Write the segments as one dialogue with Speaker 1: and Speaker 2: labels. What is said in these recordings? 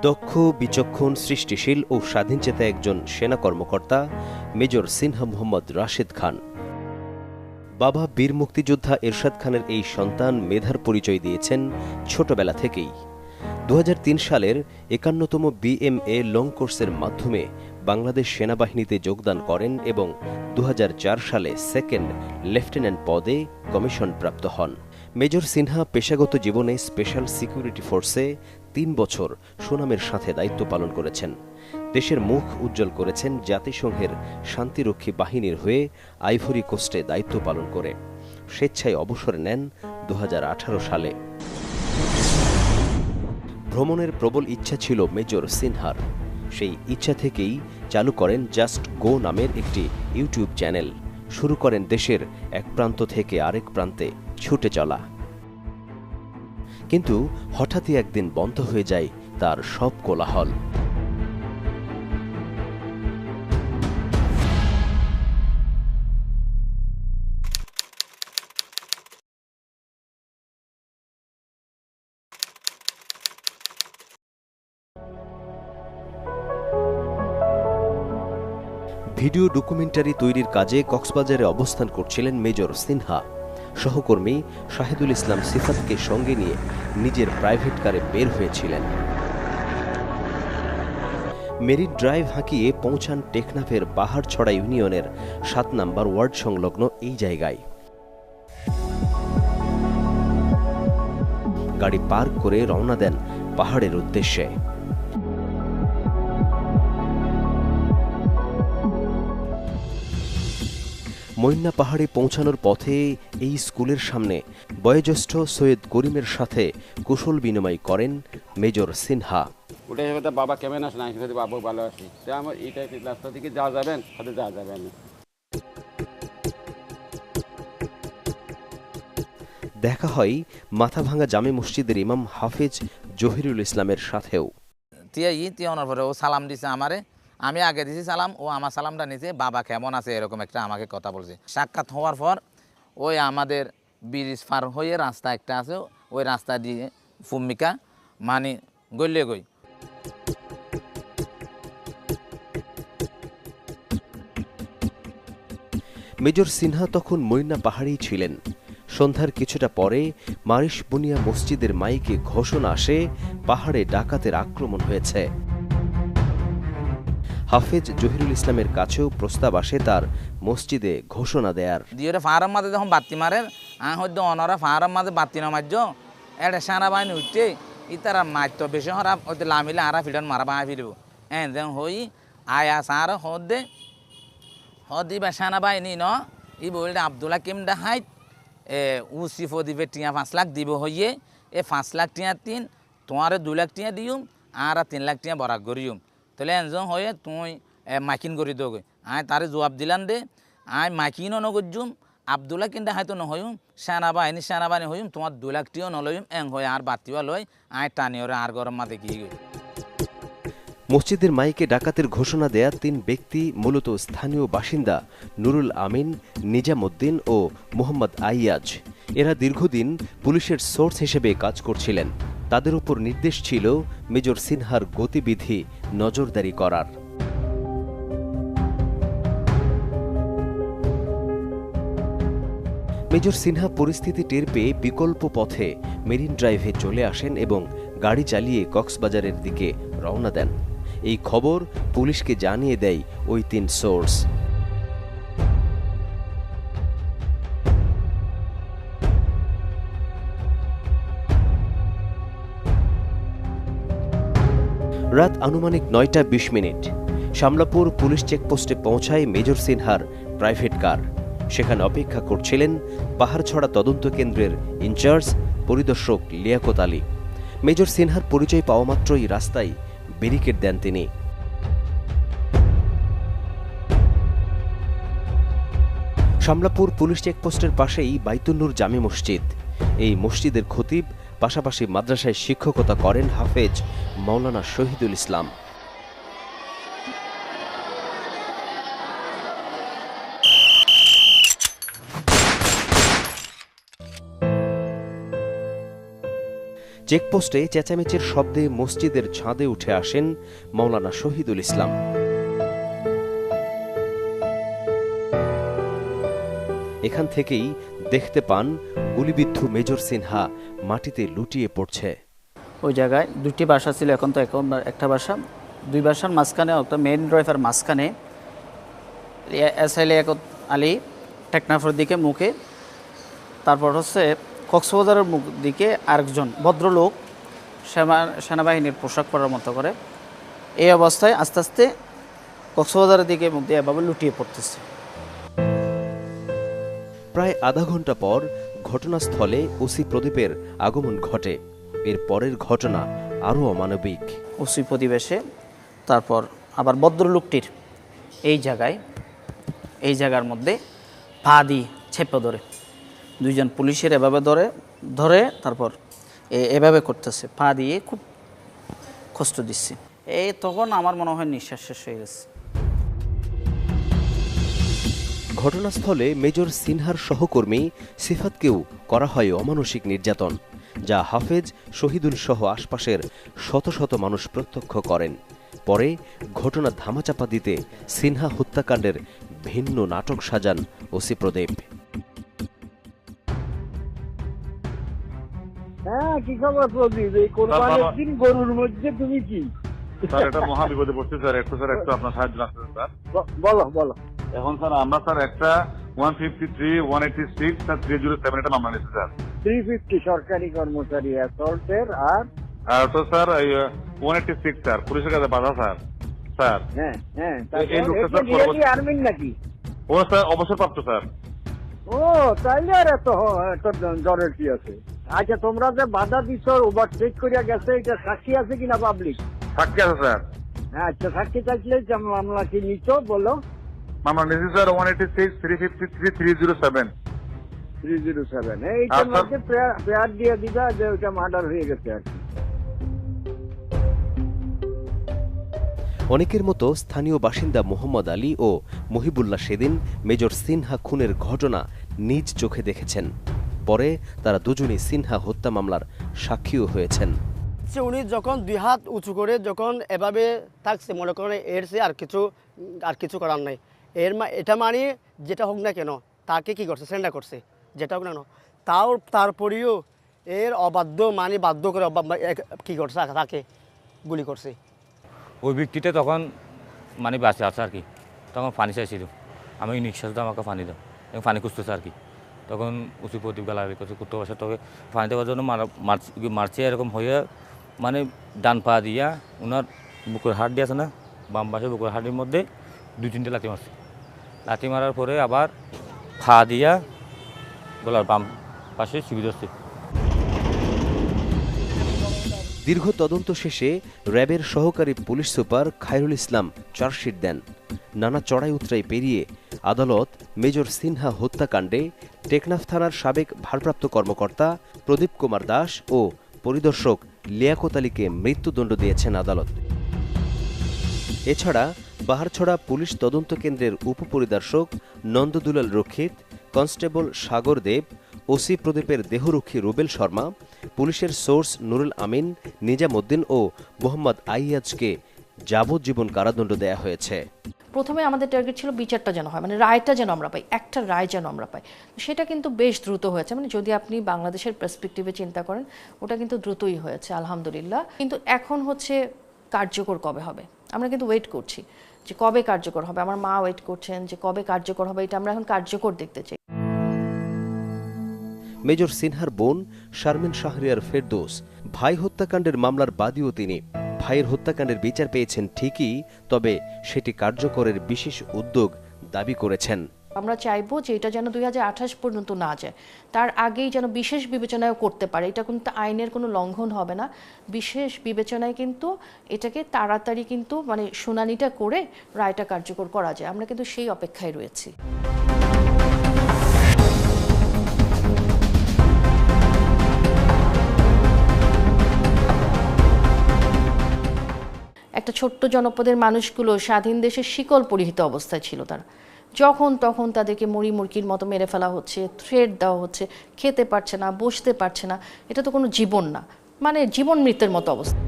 Speaker 1: দক্ষ, বিচক্ষণ, সৃষ্টিশীল ও স্বাধীনচেতা একজন সেনা কর্মকর্তা মেজর সিনহা মোহাম্মদ রাশেদ খান। বাবা বীর মুক্তিযোদ্ধা এরশাদ খানের এই সন্তান মেধার পরিচয় দিয়েছেন ছোটবেলা থেকেই। ২০০৩ সালের ৫১তম BMA লং কোর্সের মাধ্যমে বাংলাদেশ সেনাবাহিনীতে যোগদান করেন এবং ২০০৪ সালে সেকেন্ড লেফটেন্যান্ট পদে কমিশনপ্রাপ্ত হন। মেজর সিনহা পেশাগত জীবনে স্পেশাল সিকিউরিটি ফোর্সে ৩ বছর সুনামের সাথে দায়িত্ব পালন করেছেন। দেশের মুখ উজ্জ্বল করেছেন জাতিসংঘের শান্তিরক্ষী বাহিনীর হয়ে আইভরি কোস্টে দায়িত্ব পালন করে। স্বেচ্ছায় অবসর নেন ২০১৮ সালে। ভ্রমণের প্রবল ইচ্ছা ছিল মেজর সিনহার। সেই ইচ্ছা থেকেই চালু করেন জাস্ট গো নামের একটি ইউটিউব চ্যানেল। শুরু করেন দেশের এক প্রান্ত থেকে আরেক প্রান্তে ছুটে চলা। কিন্তু হঠাৎই একদিন বন্ধ হয়ে যায় তার সব কোলাহল। ভিডিও ডকুমেন্টারি তৈরির কাজে কক্সবাজারে অবস্থান করছিলেন মেজর সিনহা। সহকর্মী শাহেদুল ইসলাম সিফাতকে সঙ্গে নিয়ে নিজের প্রাইভেট কারে বের হয়েছিলেন। মেরিন ড্রাইভ হাঁকিয়ে পৌঁছান টেকনাফের পাহাড়ছড়া ইউনিয়নের ৭ নম্বর ওয়ার্ড সংলগ্ন এই জায়গায়। গাড়ি পার্ক করে রওনা দেন পাহাড়ের উদ্দেশ্যে। মৈনা পাহাড়ে পৌঁছানোর পথে এই স্কুলের সামনে বয়োজ্যেষ্ঠ সৈয়দ করিমের সাথে কুশল বিনিময় করেন মেজর সিনহা।
Speaker 2: বাবা কেমন আসেন? বাবু ভালো আছি। আমার এইটা রাস্তা থেকে যাওয়া যাবেন, সাথে যাওয়া যাবে না।
Speaker 1: দেখা হয় মাথাভাঙ্গা জামে মসজিদের ইমাম হাফেজ জহিরুল ইসলামের সাথেও।
Speaker 3: ও সালাম দিছে আমারে, আমি আগে দিছি সালাম, ও আমার সালামটা নিছে। বাবা কেমন আছে এরকম একটা আমাকে কথা বলছে। সাক্ষাৎ হওয়ার পর ওই আমাদের ব্রিজ পার হয়ে রাস্তা একটা আছে, ওই রাস্তা দিয়ে ভূমিকা মানে গইলে গই।
Speaker 1: মেজর সিনহা তখন মৈনা পাহাড়েই ছিলেন। সন্ধ্যার কিছুটা পরে মারিশ বুনিয়া মসজিদের মাইকে ঘোষণা আসে পাহাড়ে ডাকাতের আক্রমণ হয়েছে। হাফেজ জহিরুল ইসলামের কাছেও প্রস্তাব আসে তার মসজিদে ঘোষণা দেয়ার।
Speaker 3: দিয়ে ফার্ম মাঝে যখন বাতি মারে হয়তো অনরা ফার্ম মাঝে বাতি না মারজ এটা সারা বাহিনী উঠছে ইতারা মারত বেশি হরা হয়তো লামিলে আরা ফিডন মারা বাঁ ফিরব যেন হই আয়া সার হদে হদি বা সানা বাহিনী ন ই বলতে আবদুল্লা কিমডা হাইট উসিফ দিবে টিয়া ৫ লাখ দিব হইয়ে ৫ লাখ টিয়া ৩ তোমার ২ লাখ টিয়া দিউম আর ৩ লাখ টিয়া বরাক করিম। তাহলে এনজন হয়ে তুই মাইকিন করে দেবো। আয় তারে জবাব দিলাম দে আয় মাইকিনও নগজুম আবদুল্লা কিনটা হয়তো নহইম সেনাবাহিনী হইম তোমার ২ লাখ টিও নলইম এং হয়ে আর বাতিও লই আয় টানিওরে আর গরম মাতে কি গই।
Speaker 1: মসজিদের মাইকে ডাকাতের ঘোষণা দেয়া ৩ ব্যক্তি মূলত স্থানীয় বাসিন্দা নুরুল আমিন, নিজামুদ্দিন ও মোহাম্মদ আইয়াজ। এরা দীর্ঘদিন পুলিশের সোর্স হিসেবে কাজ করছিলেন। তাদের উপর নির্দেশ ছিল মেজর সিনহার গতিবিধি নজরদারি করার। মেজর সিনহা পরিস্থিতি টের পেয়ে বিকল্প পথে মেরিন ড্রাইভে চলে আসেন এবং গাড়ি চালিয়ে কক্সবাজারের দিকে রওনা দেন। এই খবর পুলিশকে জানিয়ে দেয় ওই ৩ সোর্স। রাত আনুমানিক ৯টা ২০ মিনিট শামলাপুর পুলিশ চেকপোস্টে পৌঁছায় মেজর সিনহার প্রাইভেট কার। সেখানে অপেক্ষা করছিলেন পাহাড়ছড়া তদন্ত কেন্দ্রের ইনচার্জ পরিদর্শক লিয়াকত আলী। মেজর সিনহার পরিচয় পাওয়া মাত্রই রাস্তায় ব্যারিকেড দেন তিনি। শামলাপুর পুলিশ চেকপোস্টের পাশেই বাইতুন্নুর জামে মসজিদ। এই মসজিদের খতিব, পাশাপাশি মাদ্রাসায় শিক্ষকতা করেন হাফেজ মাওলানা শহীদুল ইসলাম। চেকপোস্টে চেঁচামেচির শব্দে মসজিদের ছাদে উঠে আসেন মাওলানা শহীদুল ইসলাম। এখান থেকেই দেখতে পান গুলিবিদ্ধ মেজর সিনহা মাটিতে লুটিয়ে পড়ছে।
Speaker 4: ওই জায়গায় দুটি বাসা ছিল, এখন তো একটা বাসা, দুই বাসার মাঝখানে একটা মেইন ড্রাইভার মাঝখানে এসআইলে আলী টেকনাফের দিকে মুখে, তারপর হচ্ছে কক্সবাজারের মুখ দিকে আরেকজন ভদ্রলোক সেনাবাহিনীর পোশাক পরার মতো করে। এই অবস্থায় আস্তে আস্তে কক্সবাজারের দিকে মুখ দিয়ে এভাবে লুটিয়ে পড়তেছে।
Speaker 1: প্রায় আধা ঘন্টা পর ঘটনাস্থলে ওসি প্রদীপের আগমন ঘটে। এর পরের ঘটনা আরও অমানবিক।
Speaker 4: ওসি প্রতিবেশে তারপর আবার ভদ্রলোকটির এই জায়গার মধ্যে পা দিয়ে ছেপে ধরে, দুইজন পুলিশের এভাবে ধরে তারপর এভাবে করতেছে, পা দিয়ে খুব কষ্ট দিচ্ছে। তখন আমার মনে হয় নিঃশ্বাস শেষ হয়ে গেছে।
Speaker 1: ঘটনাস্থলে মেজর সিনহার সহকর্মী সিফাতকেও করা হয় অমানসিক নির্যাতন, যা হাফেজ, শহীদুল সহ আশপাশের শত শত মানুষ প্রত্যক্ষ করেন। পরে ঘটনা ধামাচাপা দিতে সিনহা হত্যাকাণ্ডের ভিন্ন নাটক সাজান ওসি প্রদীপ।
Speaker 5: হ্যাঁ, কি খবর প্রদীপ? এই কোরবানির দিন গরুর মধ্যে তুমি কি?
Speaker 6: স্যার এটা মহা বিপদে পড়ছে স্যার, একটু আপনার সাহায্য লাগছে স্যার।
Speaker 5: বলো।
Speaker 6: এখন স্যার আমরা স্যার একটা 153, 186 স্যার 307 এটা মামলা নিয়েছি স্যার।
Speaker 5: 350 সরকারি কর্মচারী অ্যাসল্টের, আর
Speaker 6: তো স্যার 186 স্যার পুলিশের কাছে বাধা স্যার। স্যার
Speaker 5: হ্যাঁ
Speaker 6: এই লোকটা স্যার
Speaker 5: রিয়েলি আর্মিন নাকি?
Speaker 6: ও স্যার অবসরপ্রাপ্ত স্যার।
Speaker 5: ও তাইলে আর এত জ্বরের কি আছে? আচ্ছা, তোমরা যে বাধা দিচ্ছ, ওভারটেক করিয়া গেছে, এটা সাক্ষী আছে কিনা পাবলিক?
Speaker 6: সাক্ষী আছে স্যার।
Speaker 5: হ্যাঁ, আচ্ছা, সাক্ষী থাকলে মামলা কি নিচ্ছ বলো?
Speaker 6: মামলা নিয়েছি স্যার 186, 353, 307।
Speaker 5: 307 এইটার মধ্যে প্রেয়ার দিয়ে দিবা যে ওইটা মার্ডার হয়ে গেছে আর কি।
Speaker 1: অনেকের মতো স্থানীয় বাসিন্দা মোহাম্মদ আলী ও মহিবুল্লাহ সেদিন মেজর সিনহা খুনের ঘটনা নিজ চোখে দেখেছেন। পরে তারা দুজনই সিনহা হত্যা মামলার সাক্ষীও হয়েছেন।
Speaker 7: উনি যখন দুই হাত উঁচু করে যখন এভাবে থাকছে, মনে করেন এর সে আর কিছু করার নাই। এটা মানে যেটা হোক না কেন, তাকে কি করছে, সেন্ডা করছে, যেটা হোক না কেন, তারপরেও এর অবাধ্য মানে বাধ্য করে কি করছে, তাকে গুলি করছে।
Speaker 8: ওই ব্যক্তিটা তখন মানে বাঁচে আছে আর কি, তখন পানি চাইছিল, আমি নিঃশ্বাস দাও, আমাকে পানি দাও, এবং পানি খুঁজতেছে আর কি। তখন উঁচু প্রদীপ গালাগালি করছে, কুত্তো বাসা, তবে পানি দেওয়ার জন্য মারছে এরকম হয়ে, মানে ডান পা দিয়া ওনার বুকের হাড় দিয়ে আছে না, বাম পাশে বুকের হাড়ির মধ্যে 2-3টে লাথি মারছে। লাথি মারার পরে আবার পা দিয়া গলার বাম পাশে চিবি ধরছে।
Speaker 1: দীর্ঘ তদন্ত শেষে র্যাবের সহকারী police super Khairul Islam chargesheet দেন। নানা চড়াই উতরাই পেরিয়ে আদালত মেজর সিনহা হত্যাকাণ্ডে টেকনাফ থানার সাবেক ভারপ্রাপ্ত কর্মকর্তা প্রদীপ কুমার দাস ও পরিদর্শক লিয়াকত আলীকে মৃত্যুদণ্ড দিয়েছেন আদালত। এছাড়া বাহারছড়া পুলিশ তদন্ত কেন্দ্রের উপপরিদর্শক নন্দদুলাল রক্ষিত, কনস্টেবল সাগর দেব, ওসি প্রদীপের দেহরক্ষী রুবেল শর্মা, পুলিশের সোর্স নুরুল আমিন, নিজামুদ্দিন ও মোহাম্মদ আইয়াজকে যাবজ্জীবন কারাদণ্ড দেয়া হয়েছে।
Speaker 9: প্রথমে আমাদের টার্গেট ছিল বিচারটা যেন হয়, মানে রায়টা যেন আমরা পাই, একটা রায় যেন আমরা পাই। সেটা কিন্তু বেশ দ্রুত হয়েছে, মানে যদি আপনি বাংলাদেশের পার্সপেক্টিভে চিন্তা করেন, ওটা কিন্তু দ্রুতই হয়েছে আলহামদুলিল্লাহ। কিন্তু এখন হচ্ছে কার্যকর কবে হবে, আমরা কিন্তু ওয়েট করছি যে কবে কার্যকর হবে। আমার মা ওয়েট করছেন যে কবে কার্যকর হবে, এটা আমরা এখন কার্যকর দেখতে চাই।
Speaker 1: মেজর সিনহার বোন শারমিন শাহরিয়ার ফেরদৌস ভাই হত্যাকাণ্ডের মামলার বাদীও তিনি। ভাইয়ের হত্যাকাণ্ডের বিচার পেয়েছেন ঠিকই, তবে সেটি কার্যকরের বিশেষ উদ্যোগ দাবি করেছেন।
Speaker 9: আমরা চাইবো যে এটা যেন 2028 পর্যন্ত না যায়, তার আগেই যেন বিশেষ বিবেচনায় করতে পারে। এটা কিন্তু আইনের কোনো লঙ্ঘন হবে না, বিশেষ বিবেচনায় কিন্তু এটাকে তাড়াতাড়ি কিন্তু মানে শুনানিটা করে রায়টা কার্যকর করা যায়। আমরা কিন্তু সেই অপেক্ষায় রয়েছি। একটা ছোট্ট জনপদের মানুষগুলো স্বাধীন দেশের শিকল পরিহিত অবস্থায় ছিল। তারা যখন তখন তাদেরকে মুড়ি মুরগির মতো মেরে ফেলা হচ্ছে, থ্রেট দেওয়া হচ্ছে, খেতে পারছে না, বসতে পারছে না। এটা তো কোনো জীবন না। মানে জীবন মৃত্যুর মতো অবস্থা।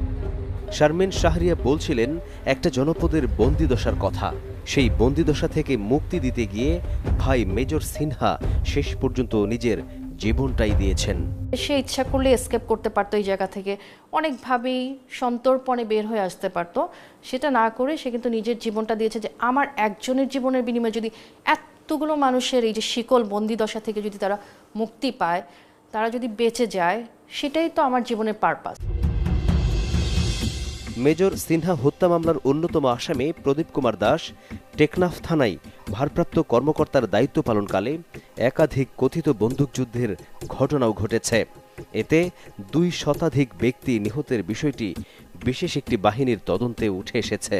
Speaker 1: শারমিন শাহরিয়া বলছিলেন একটা জনপদের বন্দিদশার কথা। সেই বন্দিদশা থেকে মুক্তি দিতে গিয়ে ভাই মেজর সিনহা শেষ পর্যন্ত নিজের জীবনটাই দিয়েছেন।
Speaker 9: সে ইচ্ছা করলে এসকেপ করতে পারতো এই জায়গা থেকে, অনেকভাবেই সন্তর্পণে বের হয়ে আসতে পারতো। সেটা না করে সে কিন্তু নিজের জীবনটা দিয়েছে, যে আমার একজনের জীবনের বিনিময়ে যদি এতগুলো মানুষের এই যে শিকল বন্দিদশা থেকে যদি তারা মুক্তি পায়, তারা যদি বেঁচে যায়, সেটাই তো আমার জীবনের পারপাস।
Speaker 1: মেজর সিনহা হত্যা মামলার অন্যতম আসামি প্রদীপ কুমার দাস টেকনাফ থানায় ভারপ্রাপ্ত কর্মকর্তার দায়িত্ব পালনকালে একাধিক কথিত বন্দুকযুদ্ধের ঘটনাও ঘটেছে। এতে 2 শতাধিক ব্যক্তি নিহতের বিষয়টি বিশেষ একটি বাহিনীর তদন্তে উঠে এসেছে।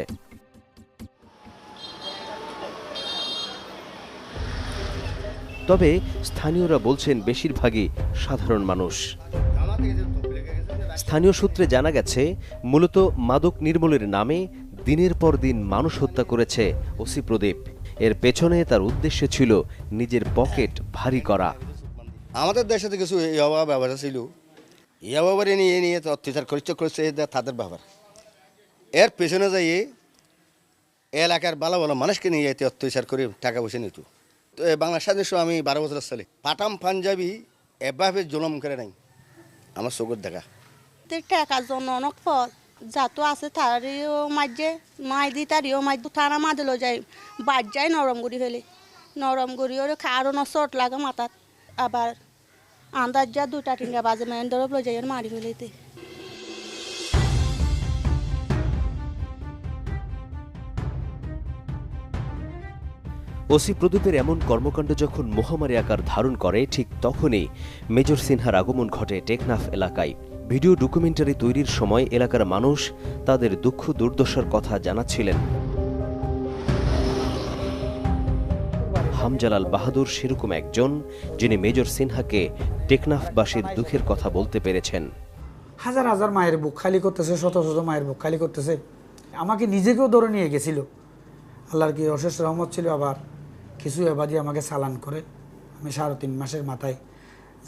Speaker 1: তবে স্থানীয়রা বলছেন বেশিরভাগই সাধারণ মানুষ। স্থানীয় সূত্রে জানা গেছে, মূলত মাদক নির্মূলের নামে দিনের পর দিন মানুষ হত্যা করেছে ওসি প্রদীপ। এর পেছনে তার উদ্দেশ্য ছিল নিজের পকেট ভারী করা।
Speaker 10: আমাদের দেশে তো কিছু ইয়াবা ব্যবহার ছিল, ইয়াবাবার নিয়ে নিয়ে অত্যাচার করেছে তাদের ব্যবহার। এর পেছনে যাই এলাকার ভালো ভালো মানুষকে নিয়ে এতে অত্যাচার করে টাকা পয়সা নিত। তো বাংলা স্বাধীন আমি 12 বছরের ছেলে, পাঠাম পাঞ্জাবি এভাবে জুলুম করে নাই আমার চোখের দেখা।
Speaker 11: টাকার জন্য অনেক পথ যাতো আছে তারিও মাঝে মাই দি তারিও মাঝ থানা মাদলো যাই বাদ যায় নরম গুড়ি ফেলে, নরম গুড়ি ওরে আরও চট লাগে মাথাত। আবার আন্দাজ যা 2টা-3টা বাজে মেন ধরে লো যাই মারি ফেলেতে।
Speaker 1: ওসি প্রদীপের এমন কর্মকাণ্ড যখন মহামারী আকার ধারণ করে, ঠিক তখনই মেজর সিনহার আগমন ঘটে টেকনাফ এলাকায়। ভিডিও ডকুমেন্টারি তৈরির সময় এলাকার মানুষ তাদের দুঃখ দুর্দশার কথা জানাচ্ছিলেন। হামজালাল বাহাদুর সেরকম একজন, যিনি মেজর সিনহাকে টেকনাফবাসীর দুঃখের কথা বলতে পেরেছেন।
Speaker 12: হাজার হাজার মায়ের বুক খালি করতেছে, শত শত মায়ের বুক খালি করতেছে। আমাকে নিজেকেও ধরে নিয়ে গেছিল, আল্লাহর কি অশেষ রহমত ছিল। আবার কিছু এবাদি আমাকে চালান করে আমি 3.5 মাসের মাথায়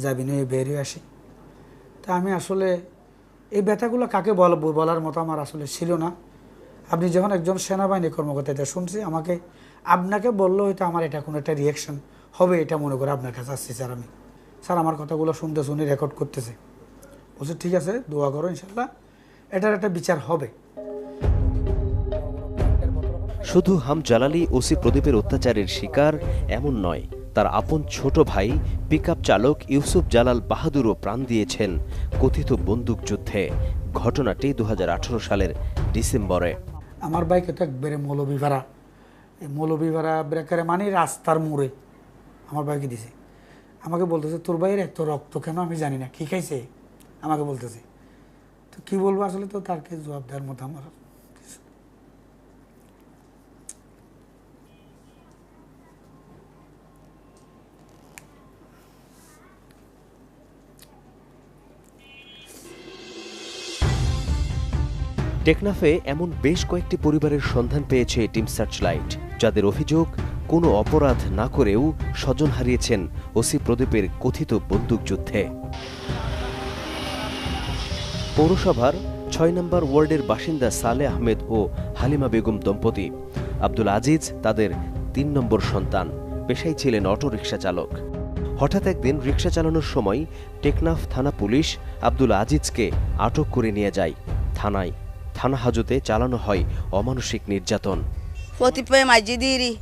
Speaker 12: জামিন হয়ে বেরিয়ে আসি। তা আমি আসলে এই ব্যথাগুলো কাকে বলার মতো আমার আসলে ছিল না। আপনি যখন একজন সেনাবাহিনী কর্মকর্তা এটা শুনছি, আমাকে আপনাকে বললে হয়তো আমার এটা কোনো একটা রিয়াকশন হবে, এটা মনে করে আপনার কাছে আসছি স্যার। আমি স্যার আমার কথাগুলো শুনতে শুনে রেকর্ড করতেছে, বলছে ঠিক আছে দোয়া করো, ইনশাল্লাহ এটার একটা বিচার হবে।
Speaker 1: শুধু হামজালালি ওসি প্রদীপের অত্যাচারের শিকার এমন নয়, তার আপন ছোট ভাই পিকআপ চালক ইউসুফ জালাল বাহাদুরও প্রাণ দিয়েছেন কথিত বন্দুকযুদ্ধে। ঘটনাটি 2018 সালের ডিসেম্বরে।
Speaker 12: আমার বাইকে তো একবারে মৌলভীপাড়া, এই মৌলভীপাড়া ব্রেকারে মানে রাস্তার মোড়ে আমার বাইকে দিছে। আমাকে বলতেছে তোর ভাইয়ের এত রক্ত কেন আমি জানি না, কি খাইছে আমাকে বলতেছে। তো কী বলবো আসলে, তো তারকে জবাব দেওয়ার মতো আমার
Speaker 1: টেকনাফে এমন বেশ কয়েকটি পরিবারের সন্ধান পেয়েছে টিম সার্চলাইট, যাদের অভিযোগ কোনো অপরাধ না করেও স্বজন হারিয়েছেন ওসি প্রদীপের কথিত বন্দুকযুদ্ধে। পৌরসভার 6 নম্বর ওয়ার্ডের বাসিন্দা সালেহ আহমেদ ও হালিমা বেগম দম্পতি। আব্দুল আজিজ তাদের 3 নম্বর সন্তান, পেশায় ছিলেন অটোরিকশা চালক। হঠাৎ একদিন রিকশা চালানোর সময় টেকনাফ থানা পুলিশ আব্দুল আজিজকে আটক করে নিয়ে যায় থানায়। থানা হাজতে চালানো হয় অমানসিক নির্যাতন।
Speaker 11: ফতিপে মাঝে দিরি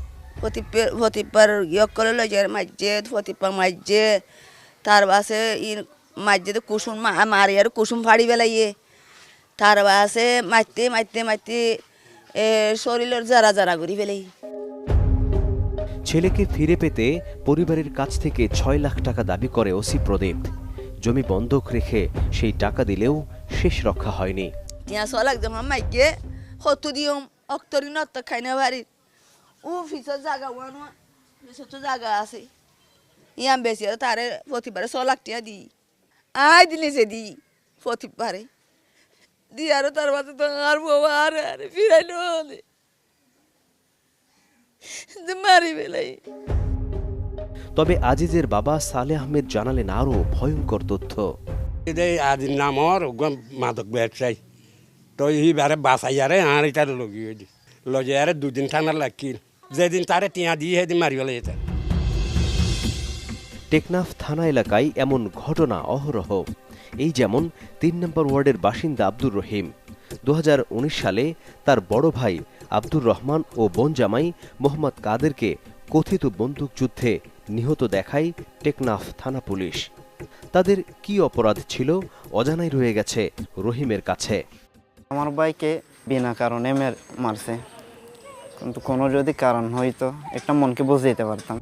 Speaker 11: ফতিপার ইয়ক করে লই যায় মাঝে ফতিপা মাঝে তার বাসে মাঝে তো কুসুম মারি আর কুসুম ফাড়ি বেলাইয়ে তার বাসে মারতে মারতে মারতে শরীরের যারা যারা ঘুরি ফেলাই।
Speaker 1: ছেলেকে ফিরে পেতে পরিবারের কাছ থেকে 6 লাখ টাকা দাবি করে ওসি প্রদীপ। জমি বন্ধক রেখে সেই টাকা দিলেও শেষ রক্ষা হয়নি।
Speaker 11: 6 লাখ জমা মাইকে হতো দিও অক্তরি নত খাইনা বাড়ি ও ফিসর জায়গা ওয়ানো ছোট জায়গা আছে ইয়াম বেশি তারে প্রতিবারে 6 লাখ টাকা দিই আই দিলে সে দিই প্রতিবারে দি আর তার বাদে তো আর বউ আর ফিরাইলো মারি বেলাই।
Speaker 1: তবে আজিজের বাবা সালেহ আহমেদ জানালেন আরও ভয়ঙ্কর তথ্য।
Speaker 13: আদির নামর মাদক ব্যবসায়ী তো এই বারে বাসাই আরে আর এটা লগিয়ে দি লজে আরে দুদিন থানার লাগিল যেদিন তারে টিয়া দিয়ে সেদিন মারি ফেলে যেতে।
Speaker 1: টেকনাফ থানা এলাকায় এমন ঘটনা অহরহ। এই যেমন ৩ নম্বর ওয়ার্ডের বাসিন্দা আব্দুর রহিম ২০১৯ সালে তার বড় ভাই আব্দুর রহমান ও বোন জামাই মোহাম্মদ কাদেরকে কথিত বন্দুকযুদ্ধে নিহত দেখায় টেকনাফ থানা পুলিশ। তাদের কি অপরাধ ছিল অজানাই রয়ে গেছে রহিমের কাছে।
Speaker 14: আমার ভাইকে বিনা কারণে মারছে, কিন্তু কোনো যদি কারণ হইতো একটা মনকে বুঝে দিতে পারতাম।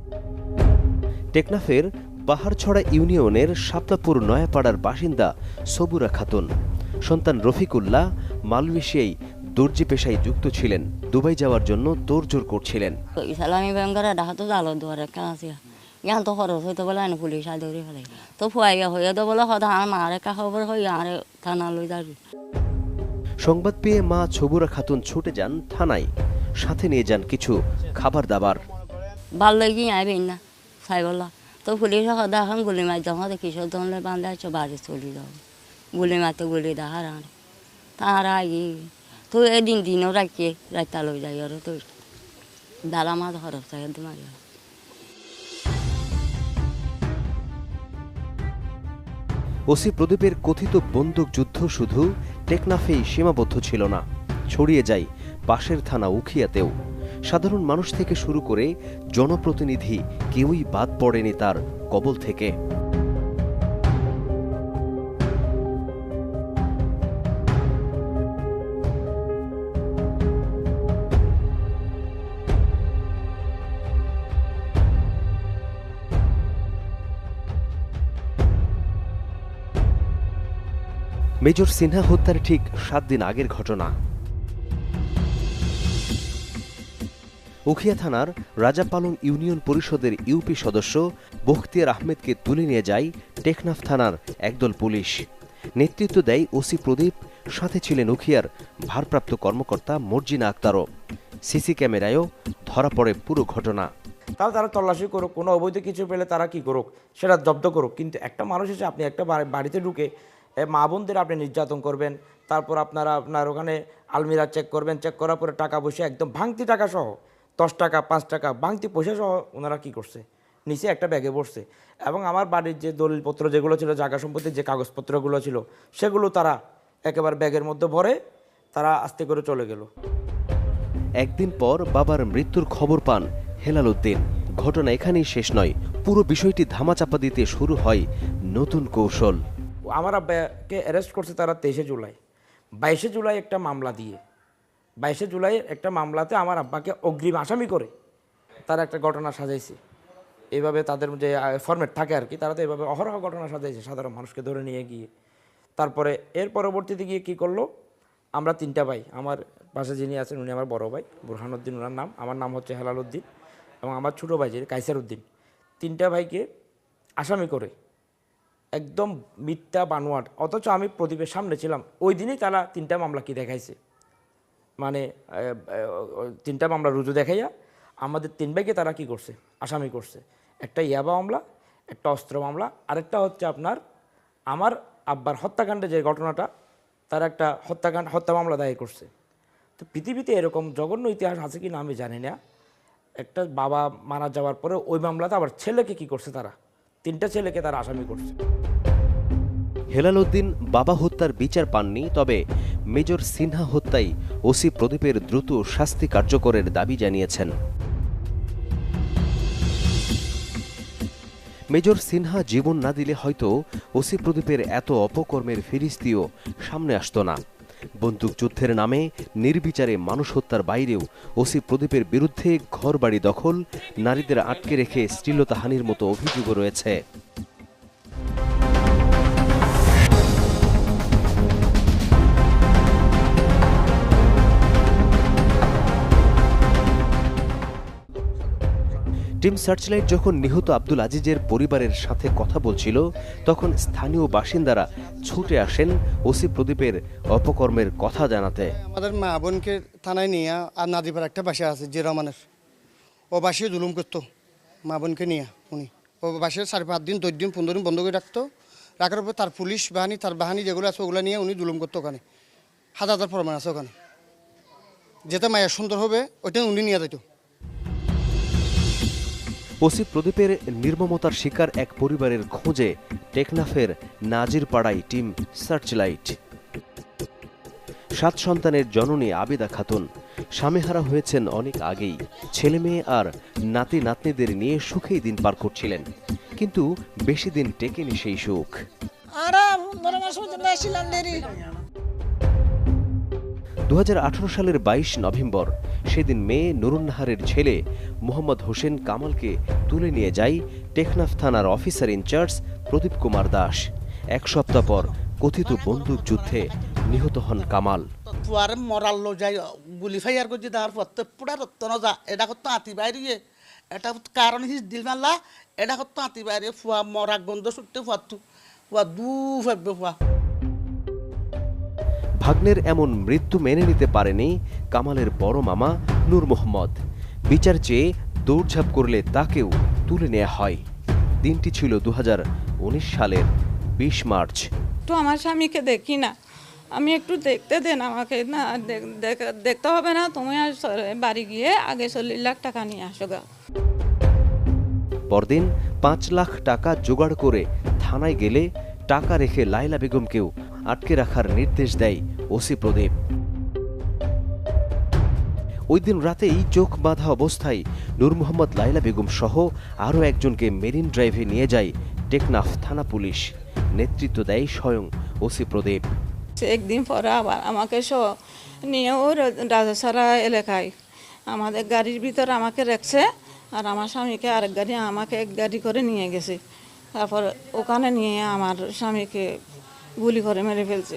Speaker 1: টেকনাফের পাহাড়ছড়া ইউনিয়নের শাপলাপুর নয়াপাড়ার বাসিন্দা সবুরা খাতুন সন্তান রফিকুল্লাহ মালয়েশিয়ায় দর্জি পেশায় যুক্ত ছিলেন। দুবাই যাওয়ার জন্য তোড়জোড় করছিলেন।
Speaker 15: ইসলামী ব্যাংকের দেখা তো জালো দুয়ারে কাছে জ্ঞান তো খরচ হইতে বলে না পুলিশ ধরে ফেলে তো ফুয়াইয়া হইয়া তো বলে হদা আমার একা খবর হইয়া আর থানা লই যাবি।
Speaker 1: সংবাদ পেয়ে মা সবুরা খাতুন ছুটে যান থানায়, সাথে নিয়ে যান কিছু খাবার দাবার।
Speaker 15: ভাল লাগি আইবেন না সাই বলা তো পুলিশ হদা এখন গুলি মার যখন কিশোর ধরলে বান্ধে আছো বাড়ি চলে যাও গুলি মারতে গুলি দেখার আর তার আগে তো এদিন দিনও রাখিয়ে রাইতা লই যাই আর তো বেলা মাছ খরচ হয় মারি।
Speaker 1: ওসি প্রদীপের কথিত বন্দুকযুদ্ধ শুধু টেকনাফেই সীমাবদ্ধ ছিল না, ছড়িয়ে যায় পাশের থানা উখিয়াতেও। সাধারণ মানুষ থেকে শুরু করে জনপ্রতিনিধি কেউই বাদ পড়েনি তার কবল থেকে। মেজর সিনহা হত্যার ঠিক 7 দিন আগের ঘটনা। উখিয়া থানার রাজাপালং ইউনিয়ন পরিষদের ইউপি সদস্য বখতিয়ার আহমেদকে তুলে নিয়ে যায় টেকনাফ থানার একদল পুলিশ। নেতৃত্ব দেয় ওসি প্রদীপ, সাথে ছিলেন উখিয়ার ভারপ্রাপ্ত কর্মকর্তা মর্জিনা আক্তারও। সিসি ক্যামেরায়ও ধরা পড়ে পুরো ঘটনা।
Speaker 16: তাহলে তারা তল্লাশি করুক, কোনো অবৈধ কিছু পেলে তারা কি করুক, সেটা জব্দ করুক। কিন্তু একটা মানুষ এসে আপনি একটা বাড়িতে ঢুকে মা বোনদের আপনি নির্যাতন করবেন, তারপর আপনার ওখানে আলমিরা চেক করবেন, চেক করার পরে টাকা পয়সা একদম ভাঙতি টাকা সহ 10 টাকা 5 টাকা ভাঙতি পয়সা সহ ওনারা কী করছে নিচে একটা ব্যাগে পড়ছে। এবং আমার বাড়ির যে দলিলপত্র যেগুলো ছিল, জায়গা সম্পত্তির যে কাগজপত্রগুলো ছিল, সেগুলো তারা একেবারে ব্যাগের মধ্যে ভরে তারা আস্তে করে চলে গেল।
Speaker 1: একদিন পর বাবার মৃত্যুর খবর পান হেলাল উদ্দিন। ঘটনা এখানেই শেষ নয়, পুরো বিষয়টি ধামাচাপা দিতে শুরু হয় নতুন কৌশল।
Speaker 16: আমার আব্বাকে অ্যারেস্ট করছে তারা 23 জুলাই। 22 জুলাই একটা মামলা দিয়ে 22 জুলাইয়ের একটা মামলাতে আমার আব্বাকে অগ্রিম আসামি করে তারা একটা ঘটনা সাজাইছে। এইভাবে তাদের যে ফরম্যাট থাকে আর কি, তারা তো এইভাবে অহরহ ঘটনা সাজাইছে সাধারণ মানুষকে ধরে নিয়ে গিয়ে। তারপরে এর পরবর্তীতে গিয়ে কী করলো, আমরা 3টা ভাই, আমার পাশে যিনি আছেন উনি আমার বড় ভাই বুরহানুদ্দিন, ওনার নাম, আমার নাম হচ্ছে হেলাল উদ্দিন, এবং আমার ছোটো ভাই যে কাইসার উদ্দিন, 3টা ভাইকে আসামি করে একদম মিথ্যা বানোয়াট। অথচ আমি প্রদীপের সামনে ছিলাম ওই দিনই তারা 3টা মামলা কি দেখাইছে, মানে 3টা মামলা রুজু দেখাইয়া আমাদের 3 ভাইকে তারা কি করছে আসামি করছে। একটা ইয়াবা মামলা, একটা অস্ত্র মামলা, আরেকটা হচ্ছে আপনার আমার আব্বার হত্যাকাণ্ডে যে ঘটনাটা, তারা একটা হত্যা মামলা দায়ের করছে। তো পৃথিবীতে এরকম জঘন্য ইতিহাস আছে কি না আমি জানি না। একটা বাবা মারা যাওয়ার পরে ওই মামলাতে আবার ছেলেকে কি করছে, তারা 3টা ছেলেকে তারা আসামি করছে।
Speaker 1: হেলাল উদ্দিন বাবা হত্যার বিচার পাননি, তবে মেজর সিনহা হত্যায় ওসি প্রদীপের দ্রুত শাস্তি কার্যকরের দাবি জানিয়েছেন। মেজর সিনহা জীবন না দিলে হয়তো ওসি প্রদীপের এত অপকর্মের ফিরিস্তিও সামনে আসত না। বন্দুকযুদ্ধের নামে নির্বিচারে মানুষ হত্যার বাইরেও ওসি প্রদীপের বিরুদ্ধে ঘরবাড়ি দখল, নারীদের আটকে রেখে শ্লীলতাহানির মতো অভিযোগও রয়েছে। টিম সার্চলাইট যখন নিহত আব্দুল আজিজের পরিবারের সাথে কথা বলছিল, তখন স্থানীয় বাসিন্দারা ছুটে আসেন ওসি প্রদীপের অপকর্মের কথা জানাতে।
Speaker 7: আমাদের মা বোনকে থানায় নিয়ে আর নাদিপার একটা বাসা আছে যে রহমানের, ও বাসে জুলুম করতো মা বোনকে নিয়ে। উনি ও বাসে 4-5 দিন 10 দিন 15 দিন বন্ধ করে রাখতো,
Speaker 17: রাখার পর তার পুলিশ বাহিনী তার বাহিনী যেগুলো আছে ওগুলো নিয়ে উনি জুলুম করতো ওখানে। হাজার হাজার প্রমাণ আছে ওখানে, যেটা মায়া সুন্দর হবে ওইটা উনি নিয়ে যেত।
Speaker 1: ওসি প্রদীপের নির্মমতার শিকার এক পরিবারের খোঁজে টেকনাফের নাজিরপাড়ায় টিম সার্চলাইট। 7 সন্তানের জননী আবিদা খাতুন স্বামীহারা হয়েছেন অনেক আগেই। ছেলে মেয়ে আর নাতি নাতনিদের নিয়ে সুখেই দিন পার করছিলেন, কিন্তু বেশি দিন টেকেনি সেই সুখ। 2018 সালের 22 নভেম্বর সেদিন মেয়ে নুরুন্নাহারের ছেলে মোহাম্মদ হোসেন কামালকে তুলে নিয়ে যায় টেকনাফ থানার অফিসার ইনচার্জ প্রদীপ কুমার দাস। 1 সপ্তাহ পর কথিত বন্দুক যুদ্ধে নিহত হন কামাল।
Speaker 18: ফুয়ারে মরাল যাই গুলি ফাইয়ার করছি তার পথে পুরা রত্ত না যা এটা করতো আতি বাইরে এটা কারণ হিস দিল মাল্লা এটা করতো আতি বাইরে ফুয়া মরা গন্ধ ছুটতে ফুয়া দু ফাইবে ফুয়া।
Speaker 1: ভাগ্নের এমন মৃত্যু মেনে নিতে পারেনি কামালের বড় মামা নূর মোহাম্মদ। বিচার চেয়ে দৌড়ঝাঁপ করলে তাকেও তুলে নেওয়া হয়। দিনটি ছিল 2019 সালের 20 মার্চ।
Speaker 19: তো আমার স্বামীকে দেখি না, আমি একটু দেখতে দেন আমাকে। না দেখতে হবে না, তুমি আর বাড়ি গিয়ে আগে 40 লাখ টাকা নিয়ে আসো গা।
Speaker 1: পরদিন 5 লাখ টাকা জোগাড় করে থানায় গেলে টাকা রেখে লাইলা বেগমকেও আটকে রাখার নির্দেশ দেয় ওসি প্রদীপ। ওই দিন রাতেই চোখ বাঁধা অবস্থায় নূর মোহাম্মদ, লাইলা বেগম সহ আরও একজনকে মেরিন ড্রাইভে নিয়ে যায় টেকনাফ থানা পুলিশ। নেতৃত্ব দেয় স্বয়ং ওসি প্রদীপ।
Speaker 19: একদিন পরে আবার আমাকে নিয়ে ও রাজাসারা এলাকায় আমাদের গাড়ির ভিতর আমাকে রেখেছে, আর আমার স্বামীকে আরেক গাড়ি আমাকে এক গাড়ি করে নিয়ে গেছে। তারপর ওখানে নিয়ে আমার স্বামীকে গুলি করে মেরে ফেলছে।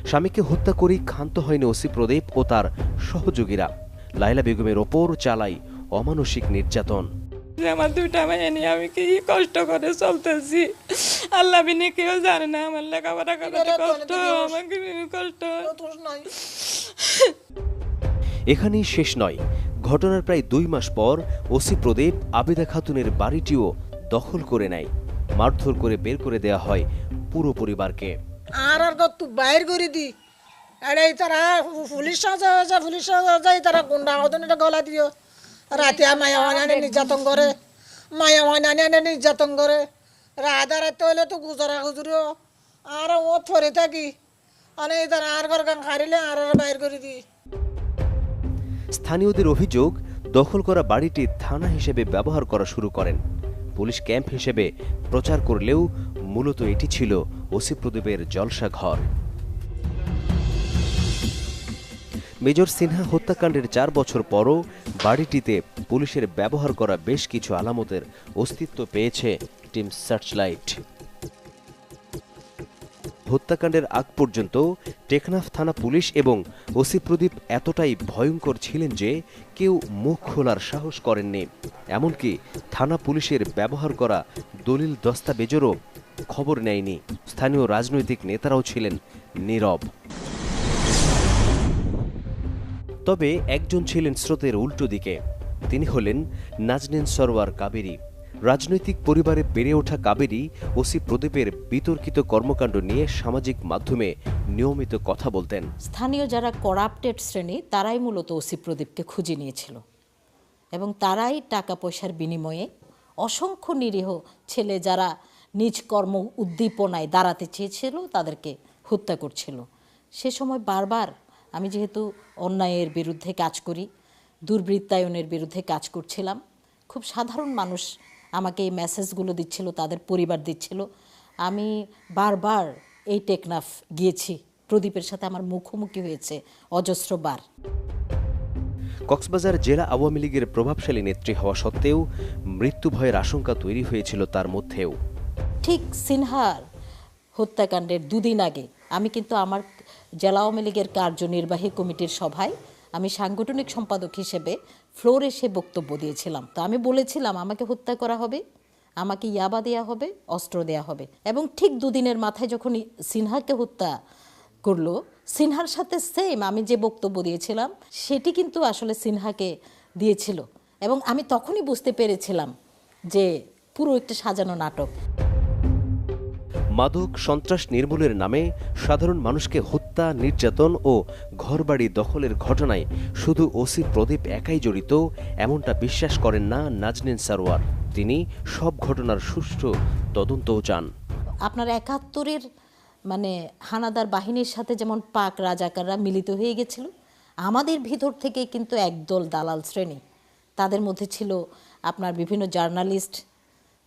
Speaker 1: স্বামীকে হত্যা করেই ক্ষান্ত হয়নি ওসি প্রদীপ ও তার সহযোগীরা। লাইলা বেগমের ওপর চালায় অমানসিক নির্যাতন।
Speaker 19: আমার 2টা মেয়ে নিয়ে আমি কি কষ্ট করে চলতেছি, আল্লাহ বিনে কেউ জানে না। আমার লেখাপড়া করতে কষ্ট, আমাকে কষ্ট।
Speaker 1: এখানেই শেষ নয়। ঘটনার প্রায় 2 মাস পর ওসি প্রদীপ আবিদা খাতুনের বাড়িটিও দখল করে নেয়। মারধর করে বের করে দেয়া হয় পুরো পরিবারকে।
Speaker 20: আর তো বাইর করে দি এটাই তারা পুলিশ যায় তারা গুন্ডা হদনটা গলা দিও। রাতে মায়া হয়নানে নির্যাতন করে, মায়া হয়নানে নির্যাতন করে। রাধা রাতে হলে তো গুজরা গুজরিও আর ও থরে থাকি মানে তারা আর ঘর গান খারিলে আর বাইর করে দি।
Speaker 1: স্থানীয়দের অভিযোগ, দখল করা বাড়িটি থানা হিসেবে ব্যবহার করা শুরু করেন। পুলিশ ক্যাম্প হিসেবে প্রচার করলেও মূলত এটি ছিল ওসি প্রদীপের জলসা ঘর। মেজর সিনহা হত্যাকাণ্ডের 4 বছর পরও বাড়িটিতে পুলিশের ব্যবহার করা বেশ কিছু আলামতের অস্তিত্ব পেয়েছে টিম সার্চলাইট। হত্যাকাণ্ডের আগ পর্যন্ত টেকনাফ থানা পুলিশ এবং ওসি প্রদীপ এতটাই ভয়ঙ্কর ছিলেন যে কেউ মুখ খোলার সাহস করেননি। এমনকি থানা পুলিশের ব্যবহার করা দলিল দস্তাবেজেরও খবর নেয়নি। স্থানীয় রাজনৈতিক নেতারাও ছিলেন নীরব। তবে একজন ছিলেন স্রোতের উল্টো দিকে। তিনি হলেন নাজনীন সরওয়ার কাবেরী। রাজনৈতিক পরিবারে বেড়ে ওঠা কাবেরী ওসি প্রদীপের বিতর্কিত কর্মকাণ্ড নিয়ে সামাজিক মাধ্যমে নিয়মিত কথা বলতেন।
Speaker 21: স্থানীয় যারা করাপ্টেড শ্রেণী তারাই মূলত ওসি প্রদীপকে খুঁজে নিয়েছিল এবং তারাই টাকা পয়সার বিনিময়ে অসংখ্য নিরীহ ছেলে যারা নিজ কর্ম উদ্দীপনায় দাঁড়াতে চেয়েছিল তাদেরকে হত্যা করছিল। সে সময় বারবার আমি যেহেতু অন্যায়ের বিরুদ্ধে কাজ করি, দুর্বৃত্তায়নের বিরুদ্ধে কাজ করছিলাম, খুব সাধারণ মানুষ আমাকে এই মেসেজগুলো দিচ্ছিল, তাদের পরিবার দিচ্ছিল। আমি বারবার এই টেকনাফ গিয়েছি, প্রদীপের সাথে আমার মুখোমুখি হয়েছে অজস্রবার।
Speaker 1: কক্সবাজার জেলা আওয়ামী লীগের প্রভাবশালী নেত্রী হওয়া সত্ত্বেও মৃত্যু ভয়ের আশঙ্কা তৈরি হয়েছিল তার মধ্যেও।
Speaker 21: ঠিক সিনহার হত্যাকাণ্ডের 2 দিন আগে আমি কিন্তু আমার জেলা আওয়ামী লীগের কার্যনির্বাহী কমিটির সভায় আমি সাংগঠনিক সম্পাদক হিসেবে ফ্লোরে এসে বক্তব্য দিয়েছিলাম। তো আমি বলেছিলাম আমাকে হত্যা করা হবে, আমাকে ইয়াবা দেয়া হবে, অস্ত্র দেয়া হবে। এবং ঠিক 2 দিনের মাথায় যখন সিনহাকে হত্যা করলো, সিনহার সাথে সেম আমি যে বক্তব্য দিয়েছিলাম সেটি কিন্তু আসলে সিনহাকে দিয়েছিল। এবং আমি তখনই বুঝতে পেরেছিলাম যে পুরো একটা সাজানো নাটক।
Speaker 1: মাদক সন্ত্রাস নির্মূলের নামে সাধারণ মানুষকে হত্যা, নির্যাতন ও ঘরবাড়ি দখলের ঘটনায় শুধু ওসি প্রদীপ একাই জড়িত এমনটা বিশ্বাস করেন না নাজনীন সারোয়ার। তিনি সব ঘটনার সুষ্ঠু তদন্তও চান।
Speaker 21: আপনার ৭১-এর মানে হানাদার বাহিনীর সাথে যেমন পাক রাজাকাররা মিলিত হয়ে গেছিল, আমাদের ভিতর থেকে কিন্তু একদল দালাল শ্রেণী, তাদের মধ্যে ছিল আপনার বিভিন্ন জার্নালিস্ট,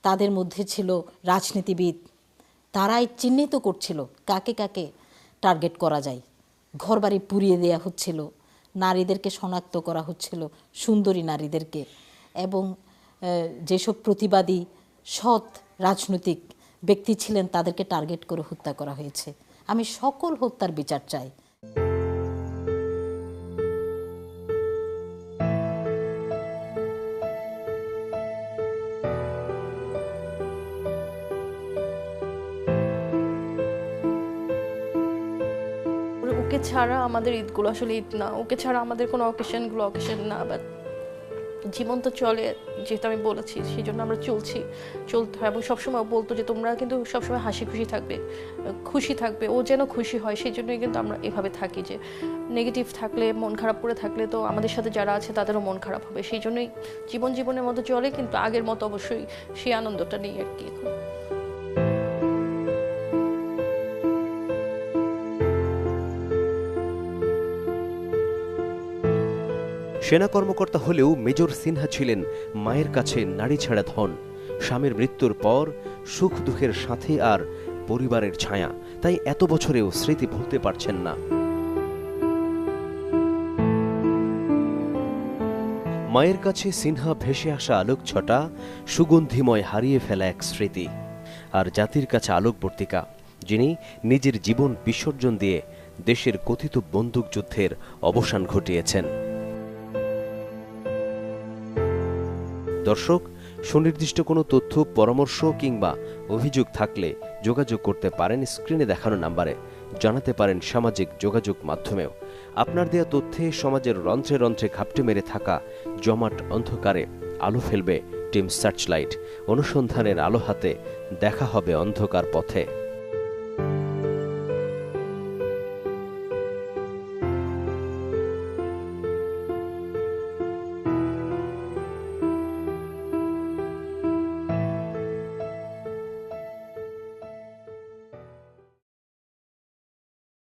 Speaker 21: তাদের মধ্যে ছিল রাজনীতিবিদ, তারাই চিহ্নিত করছিল কাকে কাকে টার্গেট করা যায়। ঘরবাড়ি পুড়িয়ে দেয়া হচ্ছিল, নারীদেরকে শনাক্ত করা হচ্ছিল, সুন্দরী নারীদেরকে, এবং যেসব প্রতিবাদী সৎ রাজনৈতিক ব্যক্তি ছিলেন তাদেরকে টার্গেট করে হত্যা করা হয়েছে। আমি সকল হত্যার বিচার চাই।
Speaker 9: ওকে ছাড়া আমাদের ঈদগুলো আসলে ঈদ না, ওকে ছাড়া আমাদের কোনো অকেশনগুলো অকেশন না। বাট জীবন তো চলে, যেহেতু আমি বলেছি সেই জন্য আমরা চলতে হয়। এবং সবসময় বলতো যে তোমরা কিন্তু সবসময় হাসি খুশি থাকবে, ও যেন খুশি হয়। সেই জন্যই কিন্তু আমরা এভাবে থাকি যে নেগেটিভ থাকলে, মন খারাপ করে থাকলে তো আমাদের সাথে যারা আছে তাদেরও মন খারাপ হবে। সেই জন্যই জীবনের মতো চলে, কিন্তু আগের মতো অবশ্যই সেই আনন্দটা নেই আর কি এখন।
Speaker 1: সেনা কর্মকর্তা হলেও মেজর সিনহা ছিলেন মায়ের কাছে নারী ছাড়া ধন। স্বামীর মৃত্যুর পর সুখ দুঃখের সাথে আর পরিবারের ছায়া, তাই এত বছরেও স্মৃতি ভুলতে পারছেন না। মায়ের কাছে সিনহা ভেসে আসা আলোকছটা, সুগন্ধিময় হারিয়ে ফেলা এক স্মৃতি। আর জাতির কাছে আলোকবর্তিকা, যিনি নিজের জীবন বিসর্জন দিয়ে দেশের কথিত বন্দুকযুদ্ধের অবসান ঘটিয়েছেন। দর্শক, সুনির্দিষ্ট কোনো তথ্য, পরামর্শ কিংবা অভিযোগ থাকলে যোগাযোগ করতে পারেন স্ক্রিনে দেখানো নাম্বারে, জানাতে পারেন সামাজিক যোগাযোগ মাধ্যমেও। আপনার দেয়া তথ্যে সমাজের রন্ধ্রে রন্ধ্রে ঘাপটে মেরে থাকা জমাট অন্ধকারে আলো ফেলবে টিম সার্চলাইট। অনুসন্ধানের আলো হাতে দেখা হবে অন্ধকার পথে।